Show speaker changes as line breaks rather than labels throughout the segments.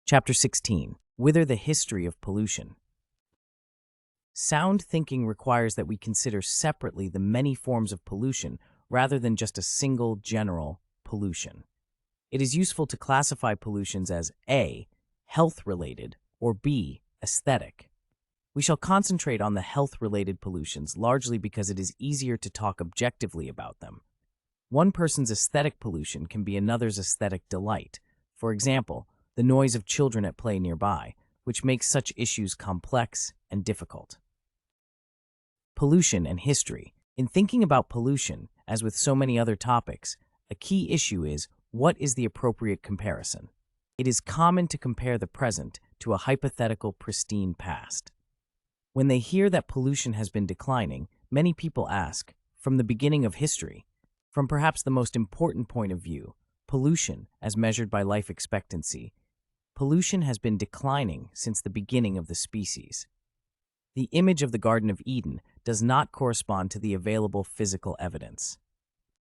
Chapter 16. Whither, the history of pollution. Sound thinking requires that we consider separately the many forms of pollution rather than just a single general pollution. It is useful to classify pollutions as A, health-related, or B, aesthetic. We shall concentrate on the health-related pollutions largely because it is easier to talk objectively about them. One person's aesthetic pollution can be another's aesthetic delight. For example, the noise of children at play nearby, which makes such issues complex and difficult. Pollution and history. In thinking about pollution, as with so many other topics, a key issue is what is the appropriate comparison? It is common to compare the present to a hypothetical pristine past. When they hear that pollution has been declining, many people ask, from the beginning of history, from perhaps the most important point of view, pollution as measured by life expectancy, pollution has been declining since the beginning of the species. The image of the Garden of Eden does not correspond to the available physical evidence.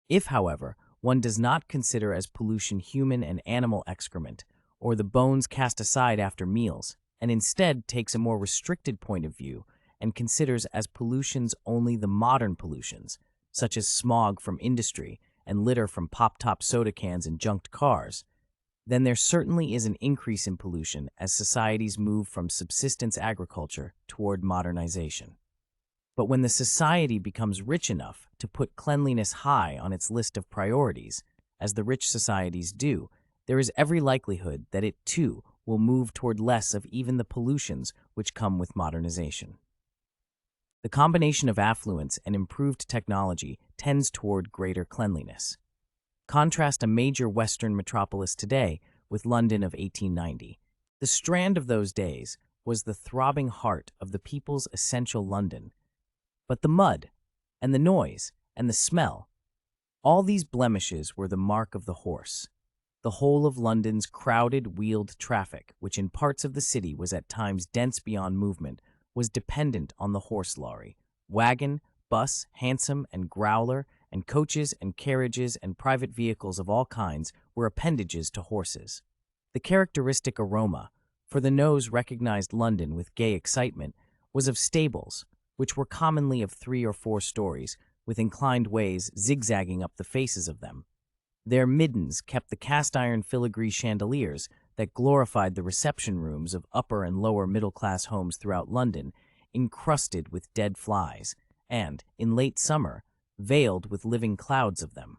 If, however, one does not consider as pollution human and animal excrement, or the bones cast aside after meals, and instead takes a more restricted point of view and considers as pollutions only the modern pollutions, such as smog from industry and litter from pop-top soda cans and junked cars, then there certainly is an increase in pollution as societies move from subsistence agriculture toward modernization. But when the society becomes rich enough to put cleanliness high on its list of priorities, as the rich societies do, there is every likelihood that it too will move toward less of even the pollutions which come with modernization. The combination of affluence and improved technology tends toward greater cleanliness. Contrast a major Western metropolis today with London of 1890. The Strand of those days was the throbbing heart of the people's essential London. But the mud, and the noise, and the smell, all these blemishes were the mark of the horse. The whole of London's crowded, wheeled traffic, which in parts of the city was at times dense beyond movement, was dependent on the horse lorry, wagon, bus, hansom, and growler, and coaches and carriages and private vehicles of all kinds were appendages to horses. The characteristic aroma, for the nose recognized London with gay excitement, was of stables, which were commonly of 3 or 4 stories, with inclined ways zigzagging up the faces of them. Their middens kept the cast-iron filigree chandeliers that glorified the reception rooms of upper and lower middle-class homes throughout London, encrusted with dead flies, and, in late summer, veiled with living clouds of them.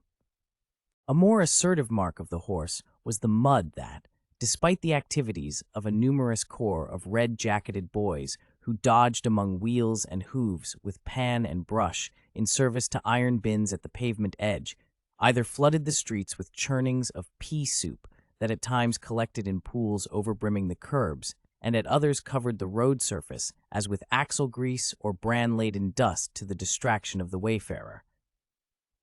A more assertive mark of the horse was the mud that, despite the activities of a numerous corps of red-jacketed boys who dodged among wheels and hooves with pan and brush in service to iron bins at the pavement edge, either flooded the streets with churnings of pea soup that at times collected in pools overbrimming the curbs, and at others covered the road surface as with axle grease or bran-laden dust to the distraction of the wayfarer.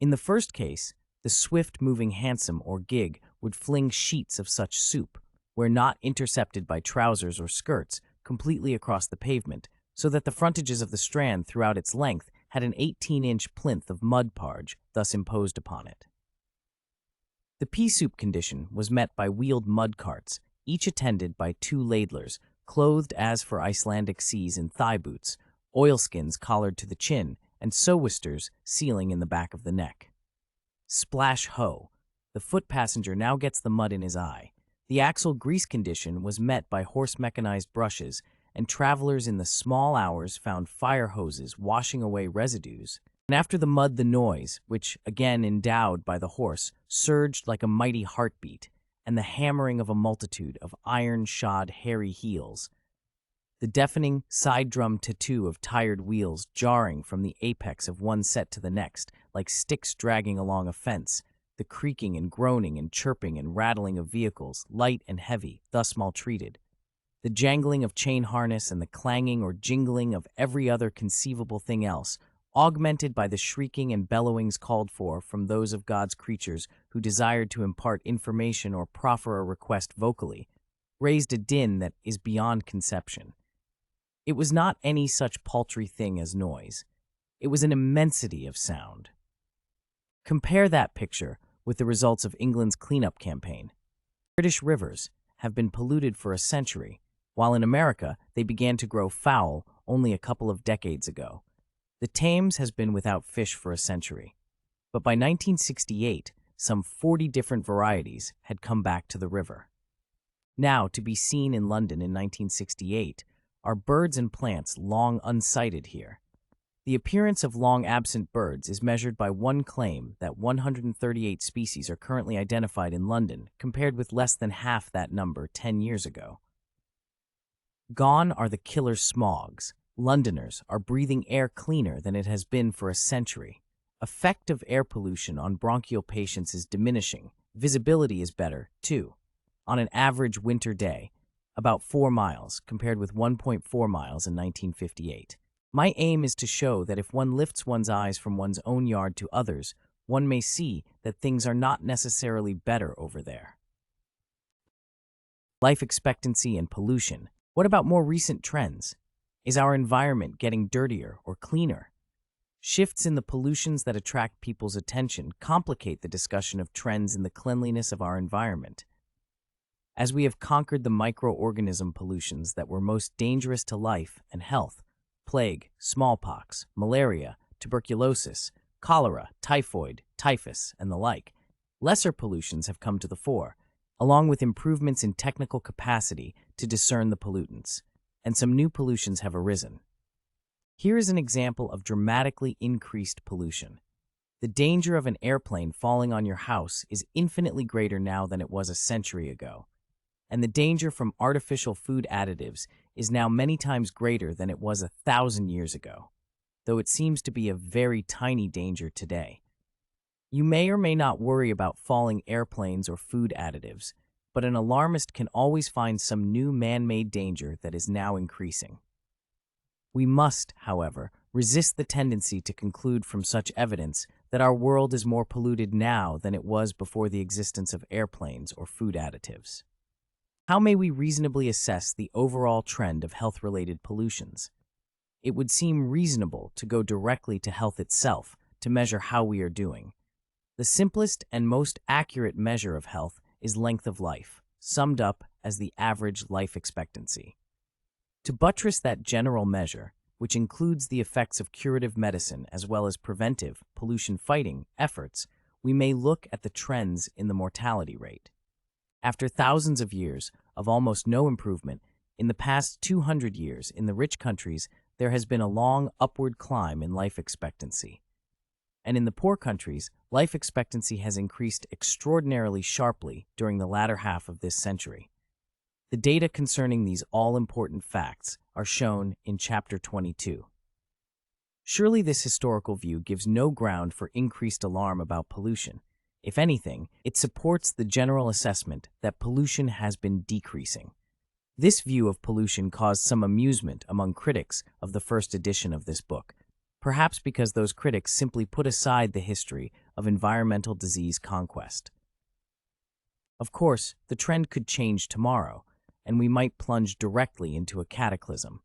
In the first case, the swift-moving hansom or gig would fling sheets of such soup, where not intercepted by trousers or skirts, completely across the pavement, so that the frontages of the Strand throughout its length had an 18-inch plinth of mud-parge thus imposed upon it. The pea-soup condition was met by wheeled mud carts, each attended by 2 ladlers, clothed as for Icelandic seas in thigh boots, oilskins collared to the chin, and sowisters sealing in the back of the neck. Splash ho! The foot passenger now gets the mud in his eye. The axle grease condition was met by horse-mechanized brushes, and travelers in the small hours found fire hoses washing away residues. And after the mud, the noise, which, again endowed by the horse, surged like a mighty heartbeat, and the hammering of a multitude of iron-shod hairy heels. The deafening side-drum tattoo of tired wheels jarring from the apex of one set to the next, like sticks dragging along a fence, the creaking and groaning and chirping and rattling of vehicles, light and heavy, thus maltreated, the jangling of chain harness and the clanging or jingling of every other conceivable thing else, augmented by the shrieking and bellowings called for from those of God's creatures who desired to impart information or proffer a request vocally, raised a din that is beyond conception. It was not any such paltry thing as noise. It was an immensity of sound. Compare that picture with the results of England's cleanup campaign. British rivers have been polluted for a century, while in America they began to grow foul only a couple of decades ago. The Thames has been without fish for a century, but by 1968, some 40 different varieties had come back to the river. Now, to be seen in London in 1968 are birds and plants long unsighted here. The appearance of long-absent birds is measured by one claim that 138 species are currently identified in London, compared with less than half that number 10 years ago. Gone are the killer smogs. Londoners are breathing air cleaner than it has been for a century. Effect of air pollution on bronchial patients is diminishing. Visibility is better, too. On an average winter day, about 4 miles, compared with 1.4 miles in 1958. My aim is to show that if one lifts one's eyes from one's own yard to others, one may see that things are not necessarily better over there. Life expectancy and pollution. What about more recent trends? Is our environment getting dirtier or cleaner? Shifts in the pollutions that attract people's attention complicate the discussion of trends in the cleanliness of our environment. As we have conquered the microorganism pollutions that were most dangerous to life and health, plague, smallpox, malaria, tuberculosis, cholera, typhoid, typhus, and the like, lesser pollutions have come to the fore, along with improvements in technical capacity to discern the pollutants, and some new pollutions have arisen. Here is an example of dramatically increased pollution. The danger of an airplane falling on your house is infinitely greater now than it was a century ago, and the danger from artificial food additives is now many times greater than it was 1,000 years ago, though it seems to be a very tiny danger today. You may or may not worry about falling airplanes or food additives, but an alarmist can always find some new man-made danger that is now increasing. We must, however, resist the tendency to conclude from such evidence that our world is more polluted now than it was before the existence of airplanes or food additives. How may we reasonably assess the overall trend of health-related pollutions? It would seem reasonable to go directly to health itself to measure how we are doing. The simplest and most accurate measure of health is length of life, summed up as the average life expectancy. To buttress that general measure, which includes the effects of curative medicine as well as preventive, pollution-fighting efforts, we may look at the trends in the mortality rate. After thousands of years of almost no improvement, in the past 200 years in the rich countries, there has been a long upward climb in life expectancy. And in the poor countries, life expectancy has increased extraordinarily sharply during the latter half of this century. The data concerning these all-important facts are shown in Chapter 22. Surely this historical view gives no ground for increased alarm about pollution. If anything, it supports the general assessment that pollution has been decreasing. This view of pollution caused some amusement among critics of the first edition of this book, perhaps because those critics simply put aside the history of environmental disease conquest. Of course, the trend could change tomorrow, and we might plunge directly into a cataclysm.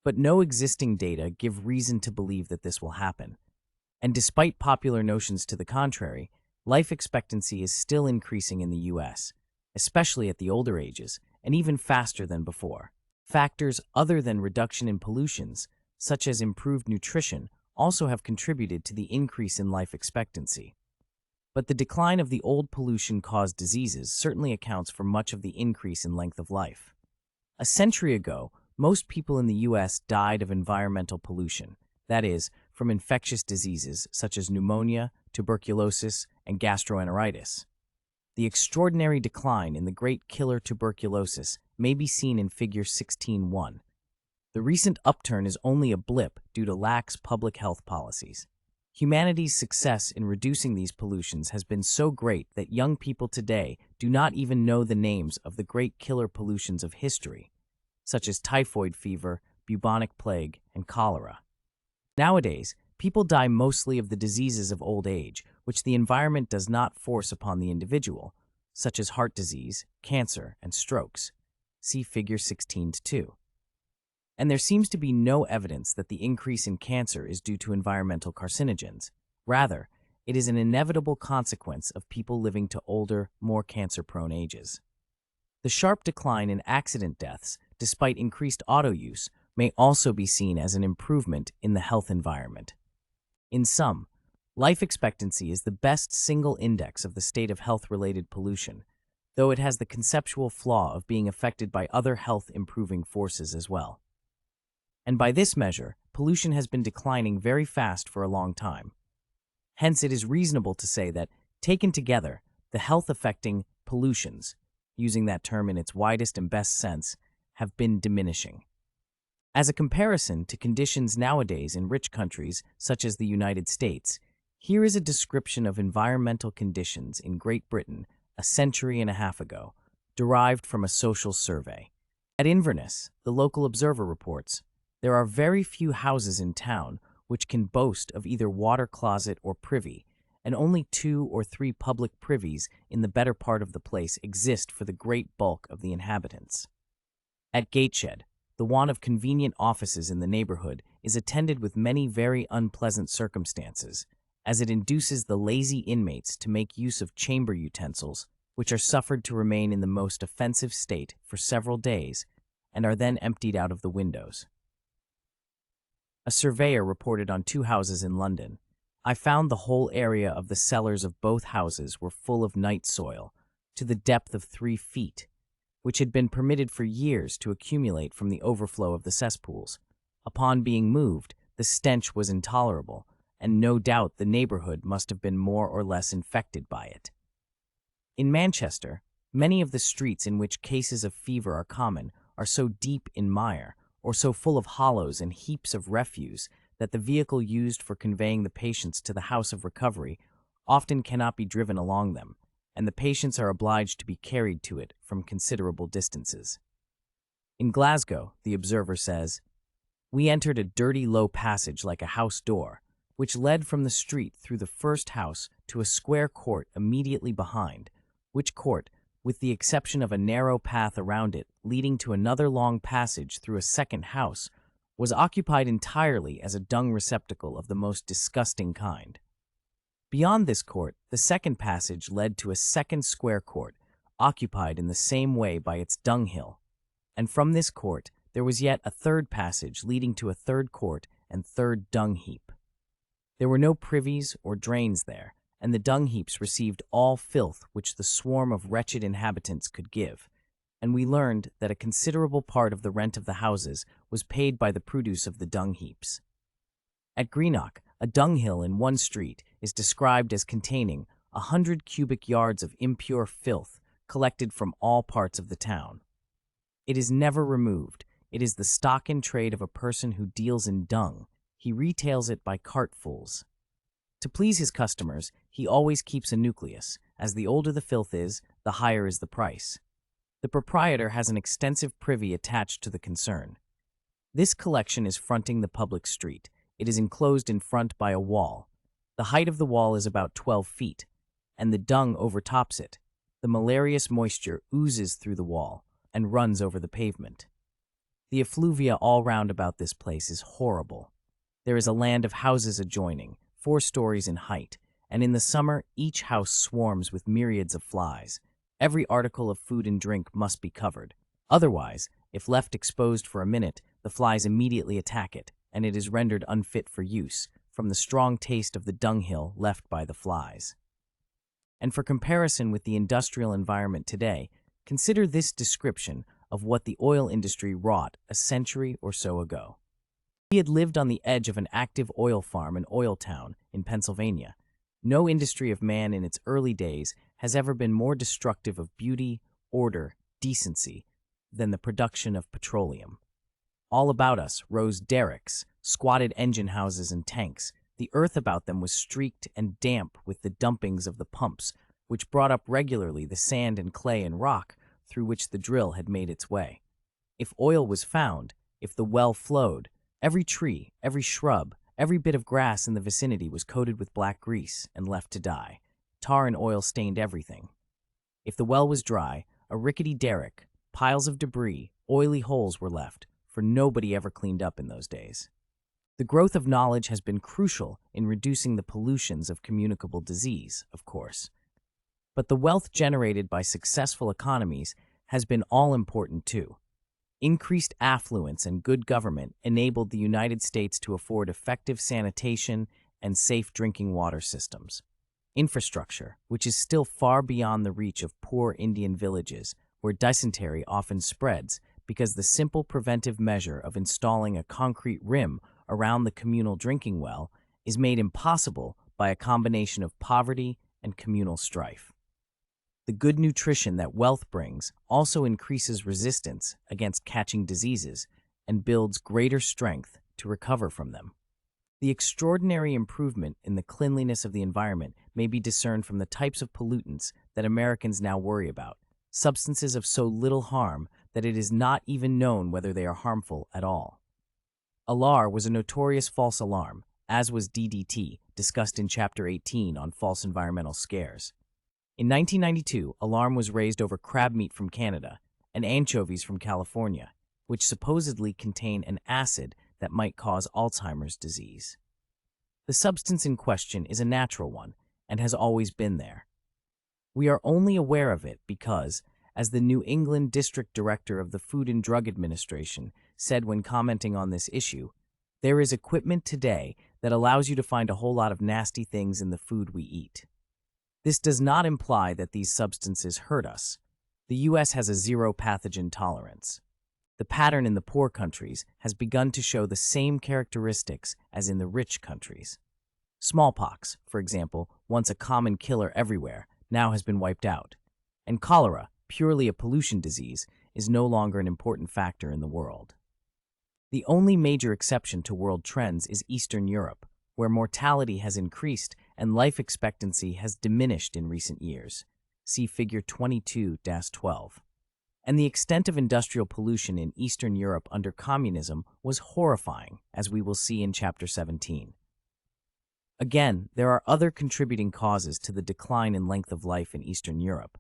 But no existing data give reason to believe that this will happen. And despite popular notions to the contrary, life expectancy is still increasing in the U.S., especially at the older ages, and even faster than before. Factors other than reduction in pollutions, such as improved nutrition, also have contributed to the increase in life expectancy. But the decline of the old pollution-caused diseases certainly accounts for much of the increase in length of life. A century ago, most people in the U.S. died of environmental pollution, that is, from infectious diseases such as pneumonia, tuberculosis, and gastroenteritis. The extraordinary decline in the great killer tuberculosis may be seen in Figure 16.1. The recent upturn is only a blip due to lax public health policies. Humanity's success in reducing these pollutions has been so great that young people today do not even know the names of the great killer pollutions of history, such as typhoid fever, bubonic plague, and cholera. Nowadays, people die mostly of the diseases of old age, which the environment does not force upon the individual, such as heart disease, cancer, and strokes. See Figure 16.2. And there seems to be no evidence that the increase in cancer is due to environmental carcinogens. Rather, it is an inevitable consequence of people living to older, more cancer-prone ages. The sharp decline in accident deaths, despite increased auto use, may also be seen as an improvement in the health environment. In sum, life expectancy is the best single index of the state of health-related pollution, though it has the conceptual flaw of being affected by other health-improving forces as well. And by this measure, pollution has been declining very fast for a long time. Hence, it is reasonable to say that, taken together, the health-affecting pollutions, using that term in its widest and best sense, have been diminishing. As a comparison to conditions nowadays in rich countries such as the United States, here is a description of environmental conditions in Great Britain a century and a half ago, derived from a social survey. At Inverness, the local observer reports, there are very few houses in town which can boast of either water closet or privy, and only 2 or 3 public privies in the better part of the place exist for the great bulk of the inhabitants. At Gateshead, the want of convenient offices in the neighborhood is attended with many very unpleasant circumstances, as it induces the lazy inmates to make use of chamber utensils, which are suffered to remain in the most offensive state for several days, and are then emptied out of the windows. A surveyor reported on 2 houses in London, I found the whole area of the cellars of both houses were full of night soil, to the depth of 3 feet, which had been permitted for years to accumulate from the overflow of the cesspools. Upon being moved, the stench was intolerable, and no doubt the neighborhood must have been more or less infected by it. In Manchester, many of the streets in which cases of fever are common are so deep in mire, or so full of hollows and heaps of refuse, that the vehicle used for conveying the patients to the house of recovery often cannot be driven along them, and the patients are obliged to be carried to it from considerable distances. In Glasgow, the observer says, we entered a dirty low passage like a house door, which led from the street through the first house to a square court immediately behind, which court, with the exception of a narrow path around it leading to another long passage through a second house, was occupied entirely as a dung receptacle of the most disgusting kind. Beyond this court, the second passage led to a second square court, occupied in the same way by its dunghill, and from this court there was yet a third passage leading to a third court and third dung heap. There were no privies or drains there, and the dung heaps received all filth which the swarm of wretched inhabitants could give, and we learned that a considerable part of the rent of the houses was paid by the produce of the dung heaps. At Greenock, a dunghill in one street is described as containing 100 cubic yards of impure filth collected from all parts of the town. It is never removed. It is the stock in trade of a person who deals in dung. He retails it by cartfuls. To please his customers, he always keeps a nucleus, as the older the filth is, the higher is the price. The proprietor has an extensive privy attached to the concern. This collection is fronting the public street. It is enclosed in front by a wall. The height of the wall is about 12 feet, and the dung overtops it. The malarious moisture oozes through the wall and runs over the pavement. The effluvia all round about this place is horrible. There is a land of houses adjoining, 4 stories in height, and in the summer each house swarms with myriads of flies. Every article of food and drink must be covered. Otherwise, if left exposed for a minute, the flies immediately attack it, and it is rendered unfit for use, from the strong taste of the dunghill left by the flies. And for comparison with the industrial environment today, consider this description of what the oil industry wrought a century or so ago. He had lived on the edge of an active oil farm in Oiltown, in Pennsylvania. No industry of man in its early days has ever been more destructive of beauty, order, decency than the production of petroleum. All about us rose derricks, squatted engine houses and tanks. The earth about them was streaked and damp with the dumpings of the pumps, which brought up regularly the sand and clay and rock through which the drill had made its way. If oil was found, if the well flowed, every tree, every shrub, every bit of grass in the vicinity was coated with black grease and left to die. Tar and oil stained everything. If the well was dry, a rickety derrick, piles of debris, oily holes were left, for nobody ever cleaned up in those days. The growth of knowledge has been crucial in reducing the pollutions of communicable disease, of course. But the wealth generated by successful economies has been all-important too. Increased affluence and good government enabled the United States to afford effective sanitation and safe drinking water systems. Infrastructure, which is still far beyond the reach of poor Indian villages, where dysentery often spreads because the simple preventive measure of installing a concrete rim around the communal drinking well is made impossible by a combination of poverty and communal strife. The good nutrition that wealth brings also increases resistance against catching diseases and builds greater strength to recover from them. The extraordinary improvement in the cleanliness of the environment may be discerned from the types of pollutants that Americans now worry about, substances of so little harm that it is not even known whether they are harmful at all. Alar was a notorious false alarm, as was DDT, discussed in Chapter 18 on false environmental scares. In 1992, alarm was raised over crab meat from Canada and anchovies from California, which supposedly contain an acid that might cause Alzheimer's disease. The substance in question is a natural one and has always been there. We are only aware of it because, as the New England District Director of the Food and Drug Administration said when commenting on this issue, there is equipment today that allows you to find a whole lot of nasty things in the food we eat. This does not imply that these substances hurt us. The U.S. has a zero pathogen tolerance. The pattern in the poor countries has begun to show the same characteristics as in the rich countries. Smallpox, for example, once a common killer everywhere, now has been wiped out. And cholera, purely a pollution disease, is no longer an important factor in the world. The only major exception to world trends is Eastern Europe, where mortality has increased and life expectancy has diminished in recent years. See Figure 22-12. And the extent of industrial pollution in Eastern Europe under communism was horrifying, as we will see in Chapter 17. Again, there are other contributing causes to the decline in length of life in Eastern Europe.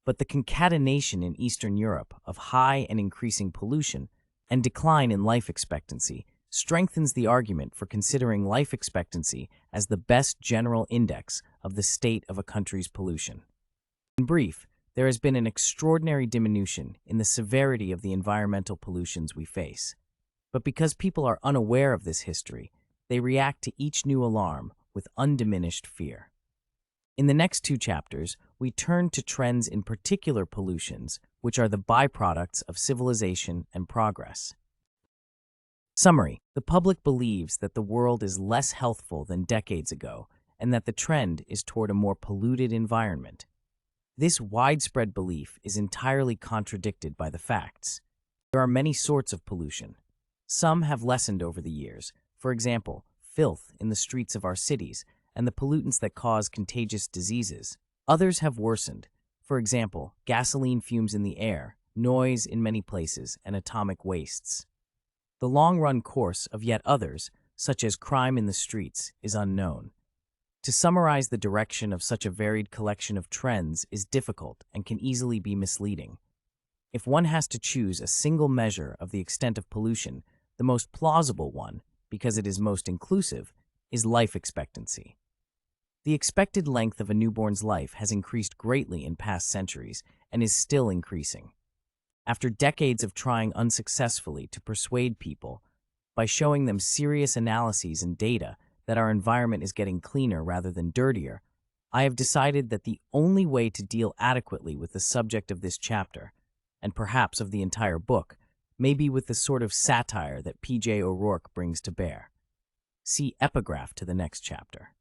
But the concatenation in Eastern Europe of high and increasing pollution and decline in life expectancy strengthens the argument for considering life expectancy as the best general index of the state of a country's pollution. In brief, there has been an extraordinary diminution in the severity of the environmental pollutions we face. But because people are unaware of this history, they react to each new alarm with undiminished fear. In the next two chapters, we turn to trends in particular pollutions, which are the byproducts of civilization and progress. Summary: the public believes that the world is less healthful than decades ago, and that the trend is toward a more polluted environment. This widespread belief is entirely contradicted by the facts. There are many sorts of pollution. Some have lessened over the years, for example, filth in the streets of our cities and the pollutants that cause contagious diseases. Others have worsened, for example, gasoline fumes in the air, noise in many places, and atomic wastes. The long-run course of yet others, such as crime in the streets, is unknown. To summarize the direction of such a varied collection of trends is difficult and can easily be misleading. If one has to choose a single measure of the extent of pollution, the most plausible one, because it is most inclusive, is life expectancy. The expected length of a newborn's life has increased greatly in past centuries and is still increasing. After decades of trying unsuccessfully to persuade people, by showing them serious analyses and data that our environment is getting cleaner rather than dirtier, I have decided that the only way to deal adequately with the subject of this chapter, and perhaps of the entire book, may be with the sort of satire that P.J. O'Rourke brings to bear. See epigraph to the next chapter.